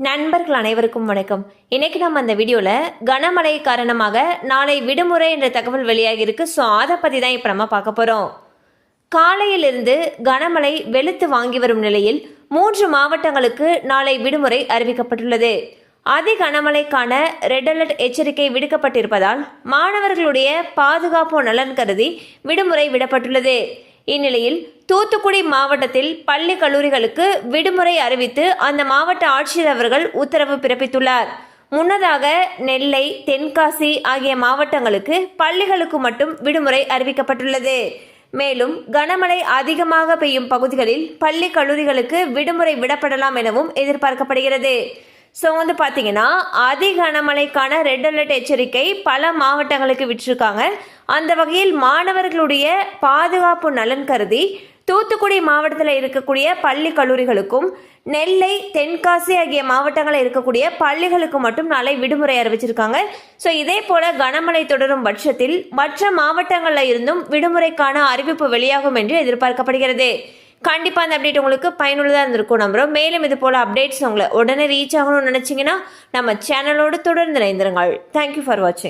நண்பர்கள் அனைவருக்கும் வணக்கம். இன்னைக்கு நம்ம அந்த வீடியோவில் கனமழை காரணமாக நாளை விடுமுறை என்ற தகவல் வெளியாகி இருக்கு. ஸோ அதை பற்றி தான் இப்போ நம்ம பார்க்க போகிறோம். காலையிலிருந்து கனமழை வெளுத்து வாங்கி வரும் நிலையில் 3 மாவட்டங்களுக்கு நாளை விடுமுறை அறிவிக்கப்பட்டுள்ளது. அதி கனமழைக்கான ரெட் அலர்ட் எச்சரிக்கை விடுக்கப்பட்டிருப்பதால் மாணவர்களுடைய பாதுகாப்பு நலன் கருதி விடுமுறை விடப்பட்டுள்ளது. இந்நிலையில் தூத்துக்குடி மாவட்டத்தில் பள்ளி கல்லூரிகளுக்கு விடுமுறை அறிவித்து அந்த மாவட்ட ஆட்சியர் அவர்கள் உத்தரவு பிறப்பித்துள்ளார். முன்னதாக நெல்லை, தென்காசி ஆகிய மாவட்டங்களுக்கு பள்ளிகளுக்கு மட்டும் விடுமுறை அறிவிக்கப்பட்டுள்ளது. மேலும் கனமழை அதிகமாக பெய்யும் பகுதிகளில் பள்ளி கல்லூரிகளுக்கு விடுமுறை விடப்படலாம் எனவும் எதிர்பார்க்கப்படுகிறது. ஸோ பார்த்தீங்கன்னா அதி கனமழைக்கான ரெட் அலர்ட் எச்சரிக்கை பல மாவட்டங்களுக்கு விட்டிருக்காங்க. அந்த வகையில் மாணவர்களுடைய பாதுகாப்பு நலன் கருதி தூத்துக்குடி மாவட்டத்தில் இருக்கக்கூடிய பள்ளி கல்லூரிகளுக்கும் நெல்லை, தென்காசி ஆகிய மாவட்டங்களில் இருக்கக்கூடிய பள்ளிகளுக்கு மட்டும் நாளை விடுமுறை அறிவிச்சிருக்காங்க. ஸோ இதே போல கனமழை தொடரும் பட்சத்தில் மற்ற மாவட்டங்களில் இருந்தும் விடுமுறைக்கான அறிவிப்பு வெளியாகும் என்று எதிர்பார்க்கப்படுகிறது. கண்டிப்பாக அந்த அப்டேட் உங்களுக்கு பயனுள்ளதாக இருந்திருக்கும் நம்புகிறோம். மேலும் இது போல் அப்டேட்ஸ் உங்களை உடனே ரீச் ஆகணும்னு நினச்சிங்கன்னா நம்ம சேனலோடு தொடர்ந்து இணைந்திருங்கள். தேங்க்யூ ஃபார் வாட்சிங்.